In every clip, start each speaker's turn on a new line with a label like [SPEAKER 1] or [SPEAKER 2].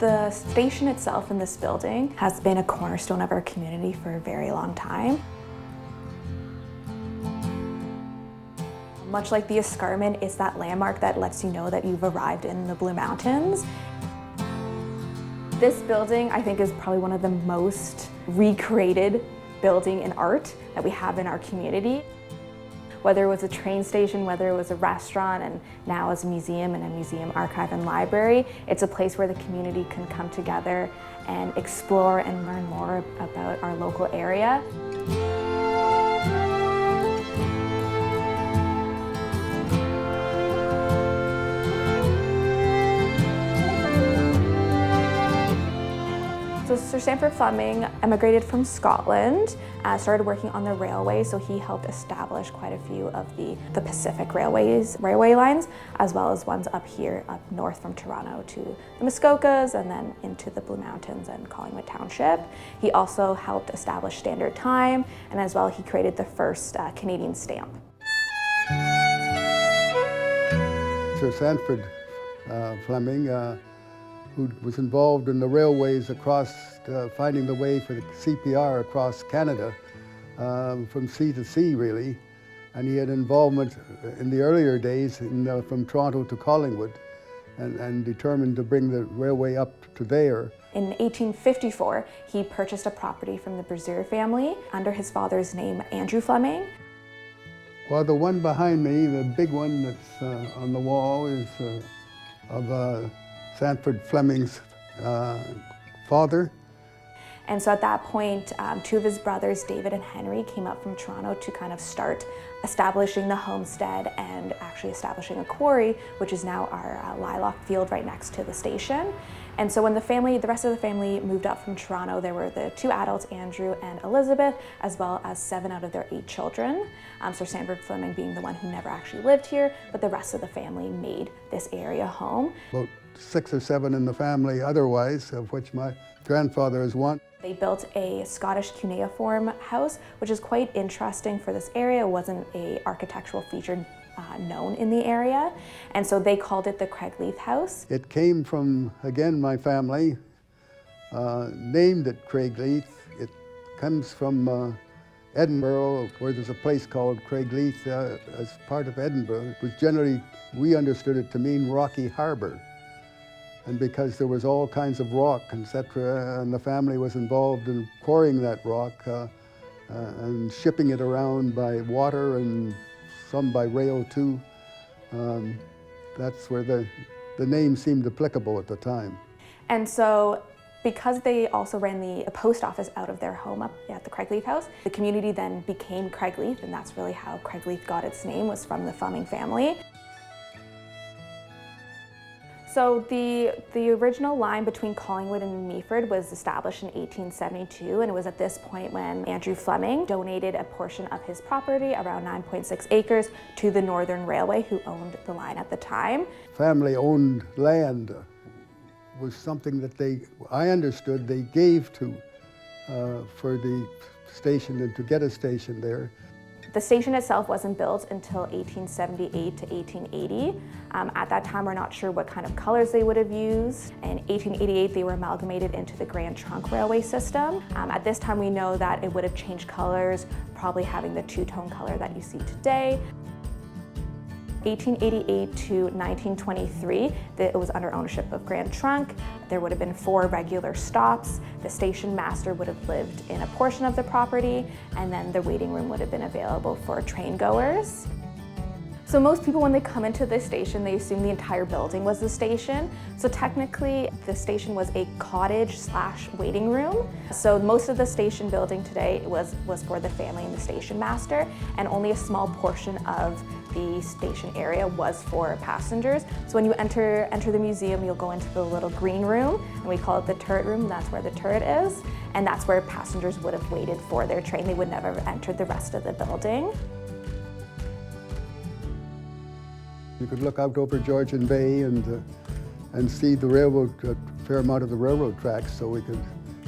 [SPEAKER 1] The station itself in this building has been a cornerstone of our community for a very long time. Much like the escarpment, it's that landmark that lets you know that you've arrived in the Blue Mountains. This building, I think, is probably one of the most recreated building in art that we have in our community. Whether it was a train station, whether it was a restaurant, and now as a museum and a museum archive and library, it's a place where the community can come together and explore and learn more about our local area. So Sir Sandford Fleming emigrated from Scotland, started working on the railway, so he helped establish quite a few of the Pacific railway lines, as well as ones up here, up north from Toronto to the Muskokas and then into the Blue Mountains and Collingwood Township. He also helped establish Standard Time, and as well he created the first Canadian stamp.
[SPEAKER 2] Sir Sandford Fleming, who was involved in the railways across, finding the way for the CPR across Canada, from sea to sea really. And he had involvement in the earlier days from Toronto to Collingwood and determined to bring the railway up to there.
[SPEAKER 1] In 1854, he purchased a property from the Brazier family under his father's name, Andrew Fleming.
[SPEAKER 2] Well, the one behind me, the big one that's on the wall, is of Sandford Fleming's father.
[SPEAKER 1] And so at that point, two of his brothers, David and Henry, came up from Toronto to kind of start establishing the homestead and actually establishing a quarry, which is now our lilac field right next to the station. And so when the rest of the family moved up from Toronto, there were the two adults, Andrew and Elizabeth, as well as 7 out of their 8 children. Sir Sandford Fleming being the one who never actually lived here, but the rest of the family made this area home.
[SPEAKER 2] About 6 or 7 in the family otherwise, of which my grandfather is one.
[SPEAKER 1] They built a Scottish cuneiform house, which is quite interesting for this area. It wasn't an architectural feature known in the area, and so they called it the Craigleith House.
[SPEAKER 2] It came from, again, my family, named it Craigleith. It comes from Edinburgh, where there's a place called Craigleith as part of Edinburgh. It was generally, we understood it to mean rocky harbor. And because there was all kinds of rock, etc., and the family was involved in quarrying that rock and shipping it around by water and some by rail too, that's where the name seemed applicable at the time.
[SPEAKER 1] And so, because they also ran the post office out of their home up at the Craigleith House, the community then became Craigleith, and that's really how Craigleith got its name, was from the Fleming family. So the original line between Collingwood and Meaford was established in 1872, and it was at this point when Andrew Fleming donated a portion of his property, around 9.6 acres, to the Northern Railway, who owned the line at the time.
[SPEAKER 2] Family-owned land was something that I understood they gave to for the station and to get a station there.
[SPEAKER 1] The station itself wasn't built until 1878 to 1880. At that time, we're not sure what kind of colors they would have used. In 1888, they were amalgamated into the Grand Trunk Railway system. At this time, we know that it would have changed colors, probably having the two-tone color that you see today. 1888 to 1923, it was under ownership of Grand Trunk. There would have been 4 regular stops. The station master would have lived in a portion of the property, and then the waiting room would have been available for train goers. So most people, when they come into this station, they assume the entire building was the station. So technically, the station was a cottage/waiting room. So most of the station building today was for the family and the station master, and only a small portion of the station area was for passengers. So when you enter the museum, you'll go into the little green room, and we call it the turret room. That's where the turret is, and that's where passengers would have waited for their train. They would never have entered the rest of the building.
[SPEAKER 2] You could look out over Georgian Bay and see the railroad, a fair amount of the railroad tracks. So we could,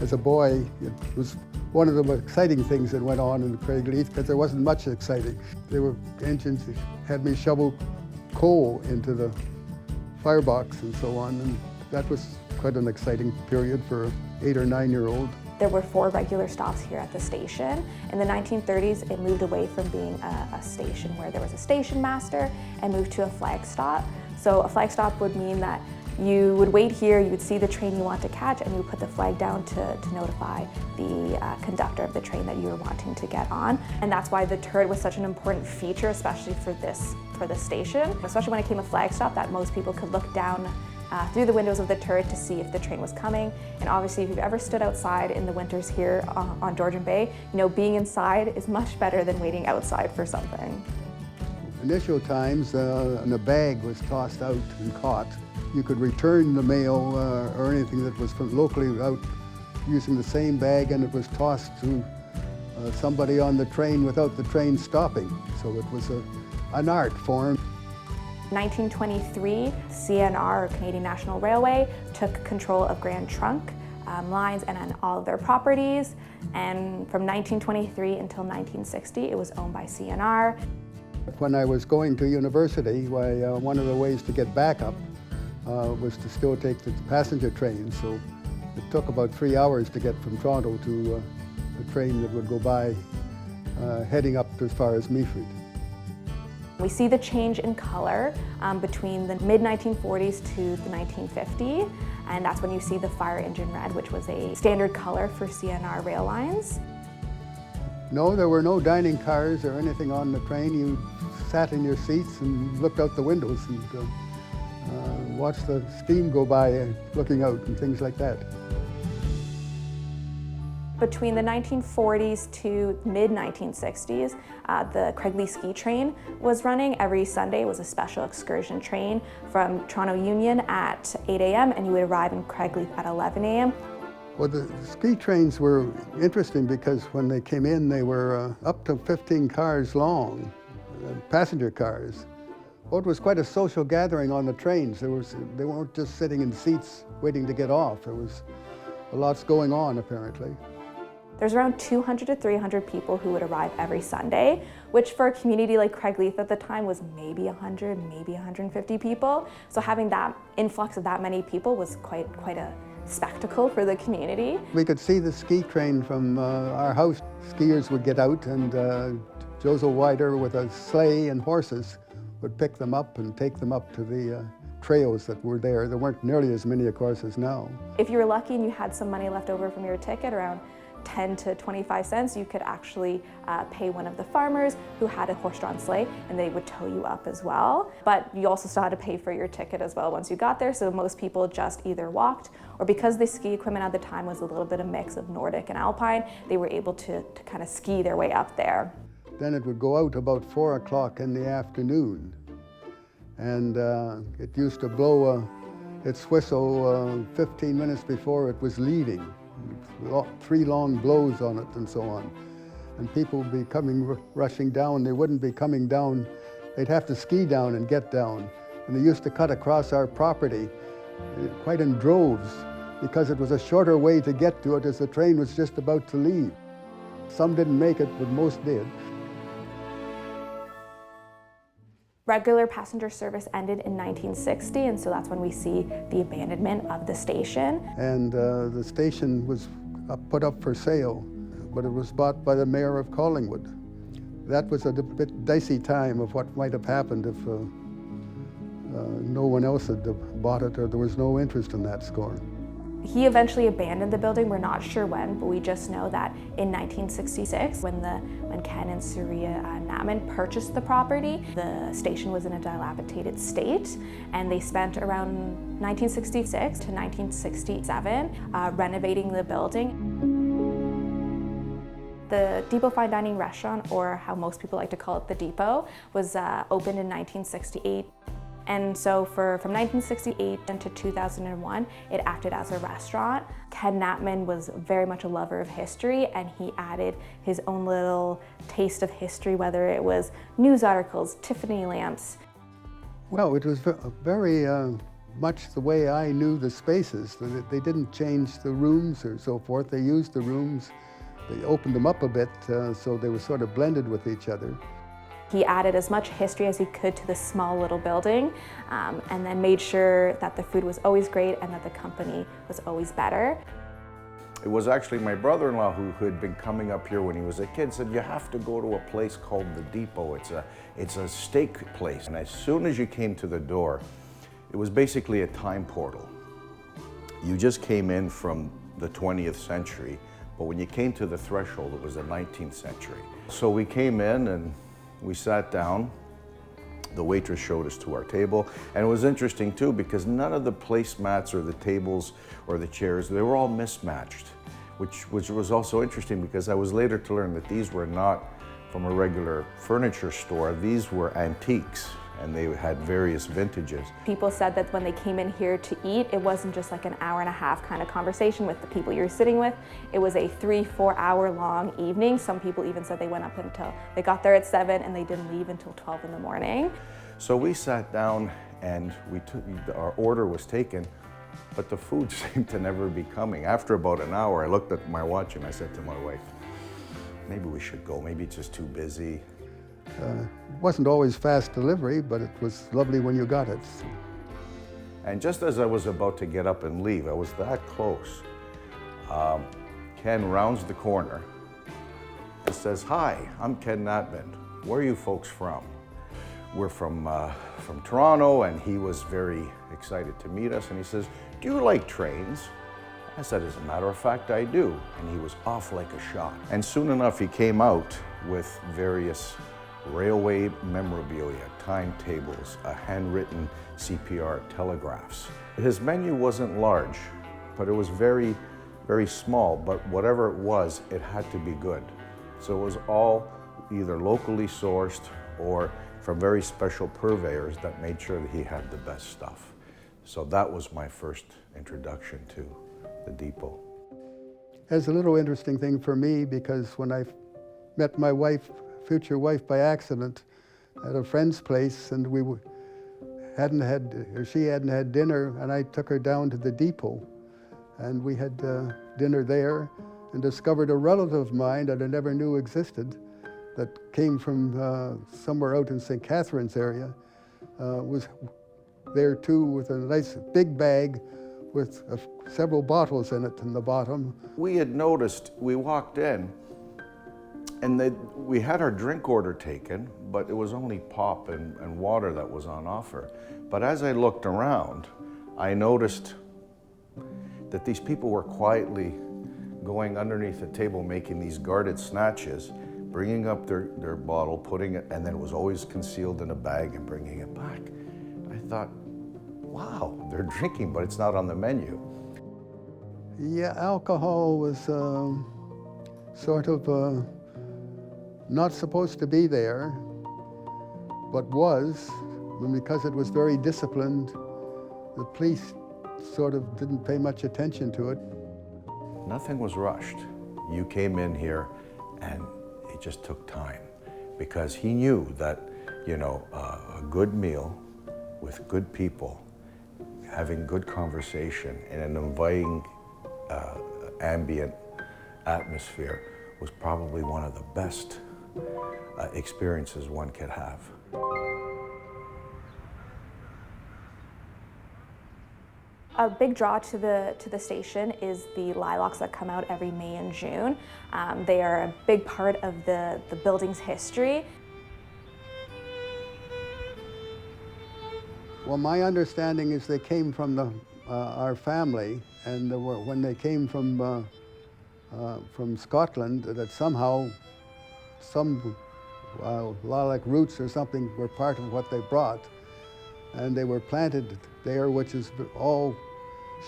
[SPEAKER 2] as a boy, it was one of the exciting things that went on in Craigleith, because there wasn't much exciting. There were engines that had me shovel coal into the firebox and so on, and that was quite an exciting period for an 8 or 9-year-old.
[SPEAKER 1] There were 4 regular stops here at the station. In the 1930s, it moved away from being a station where there was a station master and moved to a flag stop. So a flag stop would mean that you would wait here, you would see the train you want to catch, and you would put the flag down to notify the conductor of the train that you were wanting to get on. And that's why the turret was such an important feature, especially for this station. Especially when it came a flag stop, that most people could look down through the windows of the turret to see if the train was coming. And obviously, if you've ever stood outside in the winters here on Georgian Bay, you know, being inside is much better than waiting outside for something.
[SPEAKER 2] Initial times, and a bag was tossed out and caught. You could return the mail or anything that was from locally out using the same bag, and it was tossed to somebody on the train without the train stopping. So it was an art form.
[SPEAKER 1] 1923, CNR, or Canadian National Railway, took control of Grand Trunk lines and all of their properties. And from 1923 until 1960, it was owned by CNR.
[SPEAKER 2] When I was going to university, one of the ways to get back up was to still take the passenger train. So it took about 3 hours to get from Toronto to a train that would go by heading up as far as Meaford.
[SPEAKER 1] We see the change in color between the mid-1940s to the 1950s, and that's when you see the fire engine red, which was a standard color for CNR rail lines.
[SPEAKER 2] No, there were no dining cars or anything on the train. You sat in your seats and looked out the windows and watched the steam go by looking out and things like that.
[SPEAKER 1] Between the 1940s to mid-1960s, the Craigleith ski train was running. Every Sunday was a special excursion train from Toronto Union at 8 a.m. and you would arrive in Craigleith at 11 a.m.
[SPEAKER 2] Well, the ski trains were interesting because when they came in, they were up to 15 cars long, passenger cars. Well, it was quite a social gathering on the trains. They weren't just sitting in seats waiting to get off. There was lots going on, apparently.
[SPEAKER 1] There's around 200 to 300 people who would arrive every Sunday, which for a community like Craigleith at the time was maybe 100, maybe 150 people. So having that influx of that many people was quite a spectacle for the community.
[SPEAKER 2] We could see the ski train from our house. Skiers would get out and Joseph Wider with a sleigh and horses would pick them up and take them up to the trails that were there. There weren't nearly as many, of course, as now.
[SPEAKER 1] If you were lucky and you had some money left over from your ticket, around 10 to 25 cents, you could actually pay one of the farmers who had a horse-drawn sleigh, and they would tow you up as well. But you also still had to pay for your ticket as well once you got there, so most people just either walked, or because the ski equipment at the time was a little bit of mix of Nordic and Alpine, they were able to kind of ski their way up there.
[SPEAKER 2] Then it would go out about 4 o'clock in the afternoon, and it used to blow its whistle 15 minutes before it was leaving. 3 long blows on it and so on. And people would be rushing down. They wouldn't be coming down. They'd have to ski down and get down. And they used to cut across our property quite in droves because it was a shorter way to get to it as the train was just about to leave. Some didn't make it, but most did.
[SPEAKER 1] Regular passenger service ended in 1960, and so that's when we see the abandonment of the station.
[SPEAKER 2] And the station was put up for sale, but it was bought by the mayor of Collingwood. That was a bit dicey time of what might have happened if no one else had bought it or there was no interest in that score.
[SPEAKER 1] He eventually abandoned the building. We're not sure when, but we just know that in 1966, when Ken and Surya Natman purchased the property, the station was in a dilapidated state, and they spent around 1966 to 1967 renovating the building. The Depot Fine Dining Restaurant, or how most people like to call it the Depot, was opened in 1968. And so from 1968 to 2001, it acted as a restaurant. Ken Natman was very much a lover of history, and he added his own little taste of history, whether it was news articles, Tiffany lamps.
[SPEAKER 2] Well, it was very much the way I knew the spaces. They didn't change the rooms or so forth. They used the rooms. They opened them up a bit, so they were sort of blended with each other.
[SPEAKER 1] He added as much history as he could to this small little building, and then made sure that the food was always great and that the company was always better.
[SPEAKER 3] It was actually my brother-in-law who had been coming up here when he was a kid, said, you have to go to a place called the Depot. It's a steak place. And as soon as you came to the door, it was basically a time portal. You just came in from the 20th century, but when you came to the threshold, it was the 19th century. So we came in and we sat down. The waitress showed us to our table, and it was interesting too because none of the placemats or the tables or the chairs, they were all mismatched, which was also interesting because I was later to learn that these were not from a regular furniture store. These were antiques, and they had various vintages.
[SPEAKER 1] People said that when they came in here to eat, it wasn't just like an hour and a half kind of conversation with the people you're sitting with. It was a 3-4 hour long evening. Some people even said they went up until, they got there at 7 and they didn't leave until 12 in the morning.
[SPEAKER 3] So we sat down and our order was taken, but the food seemed to never be coming. After about an hour, I looked at my watch and I said to my wife, maybe we should go, maybe it's just too busy.
[SPEAKER 2] It wasn't always fast delivery, but it was lovely when you got it.
[SPEAKER 3] And just as I was about to get up and leave, I was that close. Ken rounds the corner and says, hi, I'm Ken Natman. Where are you folks from? We're from Toronto, and he was very excited to meet us. And he says, do you like trains? I said, as a matter of fact, I do. And he was off like a shot. And soon enough, he came out with various railway memorabilia, timetables, a handwritten CPR telegraphs. His menu wasn't large, but it was very, very small, but whatever it was, it had to be good. So it was all either locally sourced or from very special purveyors that made sure that he had the best stuff. So that was my first introduction to the Depot.
[SPEAKER 2] It's a little interesting thing for me because when I met my wife, future wife, by accident at a friend's place, and she hadn't had dinner, and I took her down to the Depot, and we had dinner there, and discovered a relative of mine that I never knew existed, that came from somewhere out in St. Catharines area, was there too with a nice big bag with several bottles in it in the bottom.
[SPEAKER 3] We had noticed, we walked in, and we had our drink order taken, but it was only pop and water that was on offer. But as I looked around, I noticed that these people were quietly going underneath the table, making these guarded snatches, bringing up their bottle, putting it, and then it was always concealed in a bag and bringing it back. I thought, wow, they're drinking, but it's not on the menu.
[SPEAKER 2] Yeah, alcohol was sort of not supposed to be there, but was, and because it was very disciplined, the police sort of didn't pay much attention to it.
[SPEAKER 3] Nothing was rushed. You came in here and it just took time because he knew that, you know, a good meal with good people, having good conversation in an inviting ambient atmosphere was probably one of the best experiences one could have.
[SPEAKER 1] A big draw to the station is the lilacs that come out every May and June. They are a big part of the building's history.
[SPEAKER 2] Well, my understanding is they came from our family, and when they came from Scotland, that somehow some lilac roots or something were part of what they brought, and they were planted there, which is all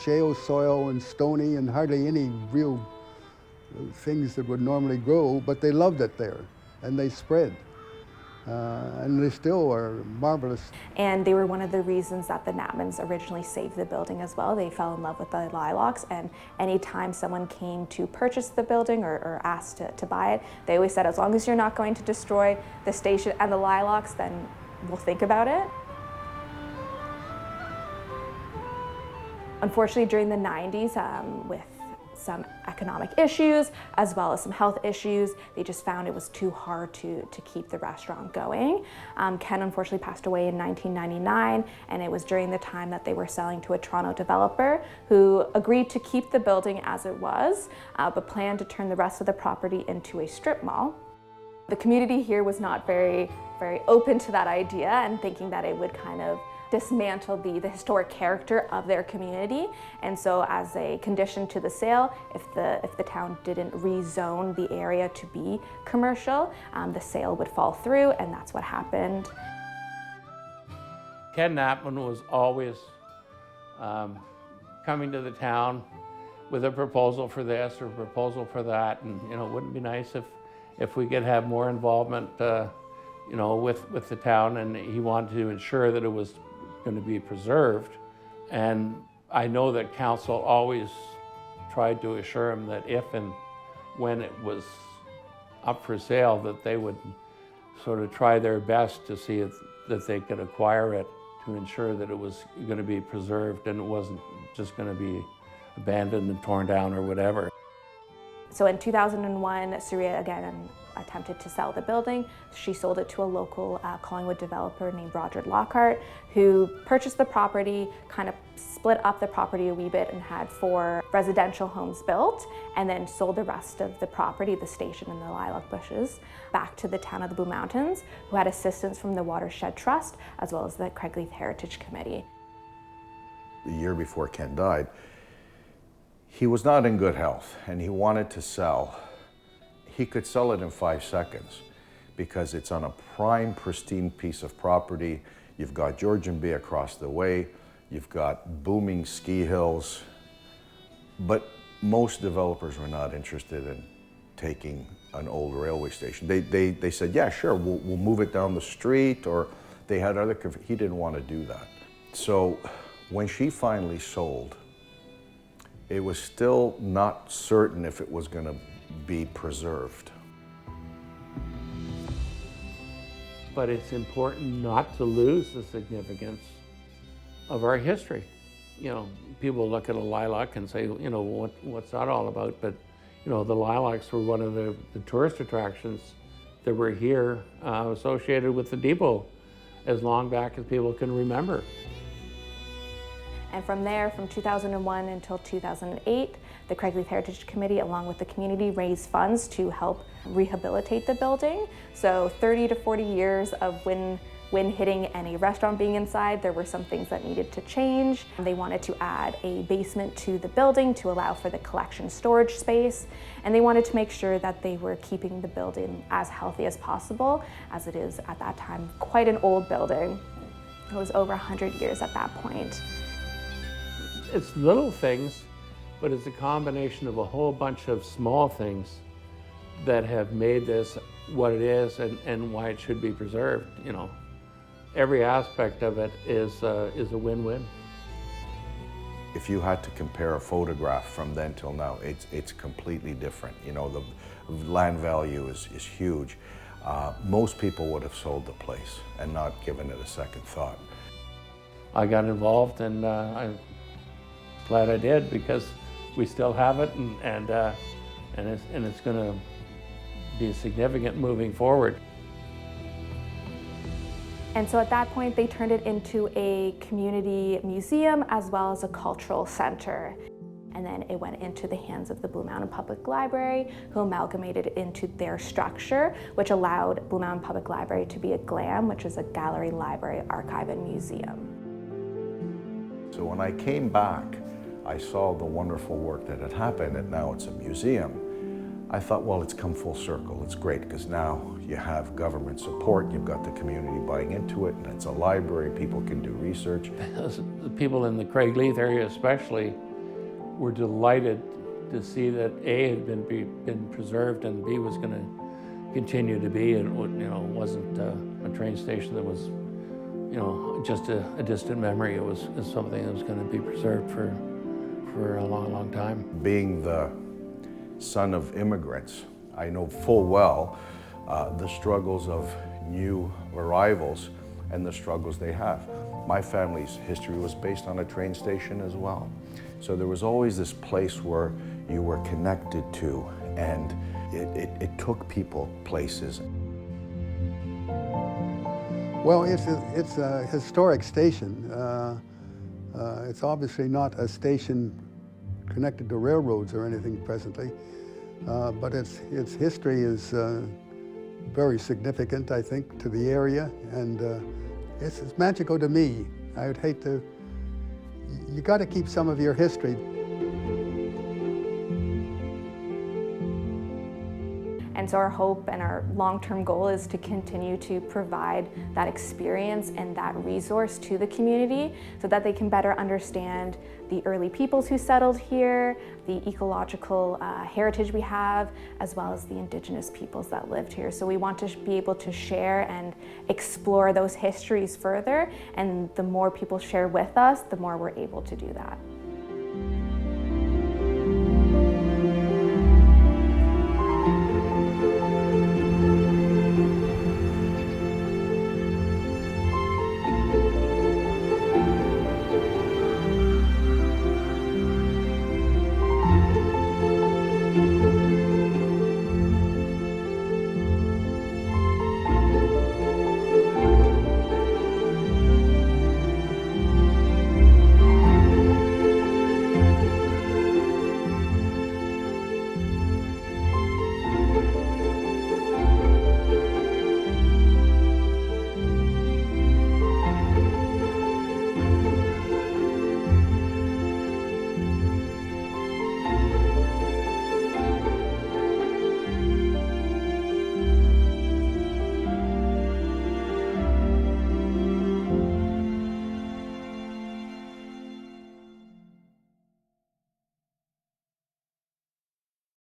[SPEAKER 2] shale soil and stony and hardly any real things that would normally grow, but they loved it there, and they spread. And they still are marvelous. And
[SPEAKER 1] they were one of the reasons that the Natmans originally saved the building as well. They fell in love with the lilacs, and anytime someone came to purchase the building or asked to buy it, they always said, as long as you're not going to destroy the station and the lilacs, then we'll think about it. Unfortunately, during the 90s, with some economic issues as well as some health issues. They just found it was too hard to keep the restaurant going. Ken unfortunately passed away in 1999, and it was during the time that they were selling to a Toronto developer who agreed to keep the building as it was, but planned to turn the rest of the property into a strip mall. The community here was not very open to that idea and thinking that it would kind of dismantle the historic character of their community. And so as a condition to the sale, if the town didn't rezone the area to be commercial, the sale would fall through, and that's what happened.
[SPEAKER 4] Ken Knappman was always coming to the town with a proposal for this or a proposal for that, and wouldn't it be nice if we could have more involvement with the town, and he wanted to ensure that it was going to be preserved. And I know that council always tried to assure him that if and when it was up for sale, that they would sort of try their best to see that they could acquire it to ensure that it was going to be preserved and it wasn't just going to be abandoned and torn down or whatever.
[SPEAKER 1] So in 2001, Surya again attempted to sell the building. She sold it to a local Collingwood developer named Roger Lockhart, who purchased the property, kind of split up the property a wee bit and had 4 residential homes built, and then sold the rest of the property, the station and the lilac bushes, back to the town of the Blue Mountains, who had assistance from the Watershed Trust, as well as the Craigleith Heritage Committee.
[SPEAKER 3] The year before Ken died, he was not in good health and he wanted to sell. He could sell it in 5 seconds because it's on a prime, pristine piece of property. You've got Georgian Bay across the way, you've got booming ski hills, but most developers were not interested in taking an old railway station. They said, yeah, sure, we'll move it down the street, or they had other, he didn't want to do that. So when she finally sold, it was still not certain if it was going to be preserved.
[SPEAKER 4] But it's important not to lose the significance of our history. People look at a lilac and say, what's that all about? But, the lilacs were one of the tourist attractions that were here associated with the depot as long back as people can remember.
[SPEAKER 1] And from there, from 2001 until 2008, the Craigleith Heritage Committee, along with the community, raised funds to help rehabilitate the building. So 30 to 40 years of wind hitting any restaurant being inside, there were some things that needed to change. They wanted to add a basement to the building to allow for the collection storage space. And they wanted to make sure that they were keeping the building as healthy as possible, as it is at that time quite an old building. It was over 100 years at that point.
[SPEAKER 4] It's little things, but it's a combination of a whole bunch of small things that have made this what it is and why it should be preserved. Every aspect of it is a win-win.
[SPEAKER 3] If you had to compare a photograph from then till now, it's completely different. The land value is huge. Most people would have sold the place and not given it a second thought.
[SPEAKER 4] I got involved, and I'm glad I did, because we still have it, and it's going to be significant moving forward.
[SPEAKER 1] And so at that point, they turned it into a community museum as well as a cultural center. And then it went into the hands of the Blue Mountain Public Library, who amalgamated it into their structure, which allowed Blue Mountain Public Library to be a GLAM, which is a gallery, library, archive, and museum.
[SPEAKER 3] So when I came back, I saw the wonderful work that had happened, and now it's a museum. I thought, well, it's come full circle. It's great, because now you have government support, you've got the community buying into it, and it's a library, people can do research.
[SPEAKER 4] The people in the Craigleith area especially were delighted to see that A had been preserved and B was going to continue to be, and it wasn't a train station that was just a distant memory. It was something that was going to be preserved for a long, long time. Being the son of immigrants, I know full well the struggles of new arrivals and the struggles they have. My family's history was based on a train station as well. So there was always this place where
[SPEAKER 3] you were connected to, and it took people places.
[SPEAKER 2] Well, it's a historic station. It's obviously not a station connected to railroads or anything presently, but its history is very significant, I think, to the area, and it's magical to me. I would hate to, you got to keep some of your history.
[SPEAKER 1] And so our hope and our long-term goal is to continue to provide that experience and that resource to the community so that they can better understand the early peoples who settled here, the ecological heritage we have, as well as the indigenous peoples that lived here. So we want to be able to share and explore those histories further, and the more people share with us, the more we're able to do that.